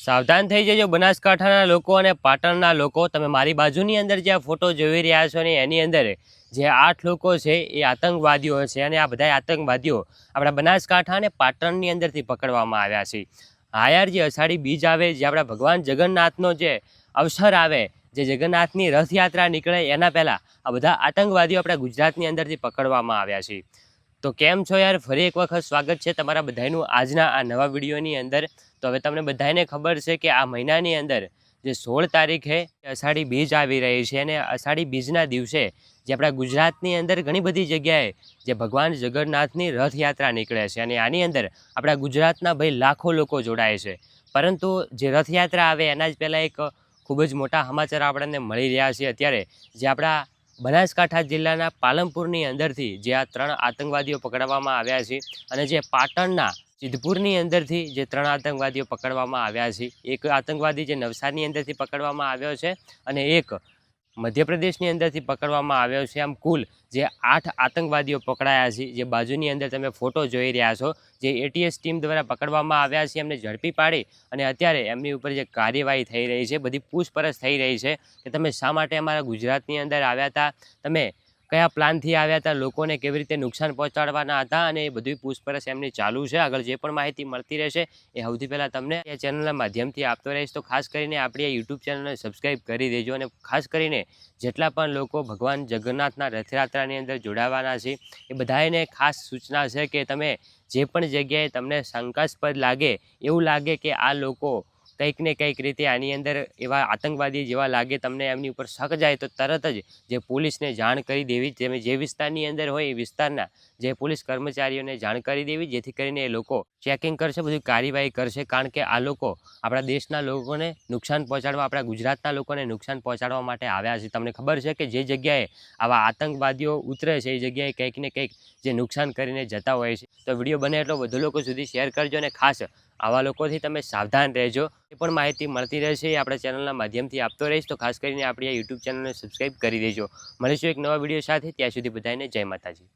સાવધાન થઈ જજો બનાસકાંઠાના લોકો અને પાટણના લોકો। તમે મારી બાજુની અંદર જે ફોટો જોઈ રહ્યા છો ને એની અંદર જે 8 લોકો છે એ આતંકવાદીઓ છે અને આ બધા આતંકવાદીઓ આપણા બનાસકાંઠા અને પાટણની અંદરથી પકડવામાં આવ્યા છે। હા યાર, જે અષાઢી બીજ આવે, જે આપણા ભગવાન જગન્નાથનો જે અવસર આવે, જે જગન્નાથની રથયાત્રા નીકળે એના પહેલાં આ બધા આતંકવાદીઓ આપણા ગુજરાતની અંદરથી પકડવામાં આવ્યા છે। તો કેમ છો યાર, ફરી એક વખત સ્વાગત છે તમારા બધાનું આજના આ નવા વિડીયોની અંદર। તો હવે તમને બધાને ખબર છે કે આ મહિનાની અંદર જે 16 તારીખે અષાઢી બીજ આવી રહી છે અને અષાઢી બીજના દિવસે જે આપણા ગુજરાતની અંદર ઘણી બધી જગ્યાએ જે ભગવાન જગન્નાથની રથયાત્રા નીકળે છે અને આની અંદર આપણા ગુજરાતના ભાઈ લાખો લોકો જોડાય છે। પરંતુ જે રથયાત્રા આવે એના જ પહેલાં એક ખૂબ જ મોટા સમાચાર આપણને મળી રહ્યા છે અત્યારે, જે આપણા બનાસકાંઠા જિલ્લાના પાલનપુરની અંદરથી જે આ 3 આતંકવાદીઓ પકડવામાં આવ્યા છે અને જે પાટણના સિદ્ધપુરની અંદરથી જે 3 આતંકવાદીઓ પકડવામાં આવ્યા છે। એક આતંકવાદી જે નવસારીની અંદરથી પકડવામાં આવ્યો છે અને એક મધ્યપ્રદેશની અંદરથી પકડવામાં આવ્યો છે। આમ કુલ જે 8 આતંકવાદીઓ પકડાયા છે। જે બાજુની અંદર તમે ફોટો જોઈ રહ્યા છો, જે એટીએસ ટીમ દ્વારા પકડવામાં આવ્યા છે, એમને ઝડપી પાડી અને અત્યારે એમની ઉપર જે કાર્યવાહી થઈ રહી છે, બધી પૂછપરછ થઈ રહી છે કે તમે શા માટે અમારા ગુજરાતની અંદર આવ્યા હતા, તમે કયા પ્લાનથી આવ્યા હતા, લોકોને કેવી રીતે નુકસાન પહોંચાડવાના હતા, અને એ બધી પૂછપરછ એમની ચાલુ છે। આગળ જે પણ માહિતી મળતી રહેશે એ સૌથી પહેલાં તમને એ ચેનલના માધ્યમથી આપતો રહીશ। તો ખાસ કરીને આપણી આ યુટ્યુબ ચેનલને સબસ્ક્રાઈબ કરી દેજો અને ખાસ કરીને જેટલા પણ લોકો ભગવાન જગન્નાથના રથયાત્રાની અંદર જોડાવાના છે એ બધાને ખાસ સૂચના છે કે તમે જે પણ જગ્યાએ તમને શંકાસ્પદ લાગે, એવું લાગે કે આ લોકો કંઈક ને કંઈક રીતે આની અંદર એવા આતંકવાદી જેવા લાગે, તમને એમની ઉપર શક જાય તો તરત જ જે પોલીસને જાણ કરી દેવી। તમે જે વિસ્તારની અંદર હોય એ વિસ્તારના જે પોલીસ કર્મચારીઓને જાણ કરી દેવી, જેથી કરીને એ લોકો ચેકિંગ કરશે, બધી કાર્યવાહી કરશે। કારણ કે આ લોકો આપણા દેશના લોકોને નુકસાન પહોંચાડવા, આપણા ગુજરાતના લોકોને નુકસાન પહોંચાડવા માટે આવ્યા છે। તમને ખબર છે કે જે જગ્યાએ આવા આતંકવાદીઓ ઉતરે છે એ જગ્યાએ કંઈક ને કંઈક જે નુકસાન કરીને જતા હોય છે। તો વિડીયો બને એટલો વધુ લોકો સુધી શેર કરજો અને ખાસ આવા લોકોથી તમે સાવધાન રહેજો। એ પણ માહિતી મળતી રહેશે એ આપણા ચેનલના માધ્યમથી આપતો રહીશ। તો ખાસ કરીને આપણી આ યુટ્યુબ ચેનલને સબસ્ક્રાઈબ કરી દેજો। મળીશું એક નવા વિડીયો સાથે, ત્યાં સુધી બધાને જય માતાજી।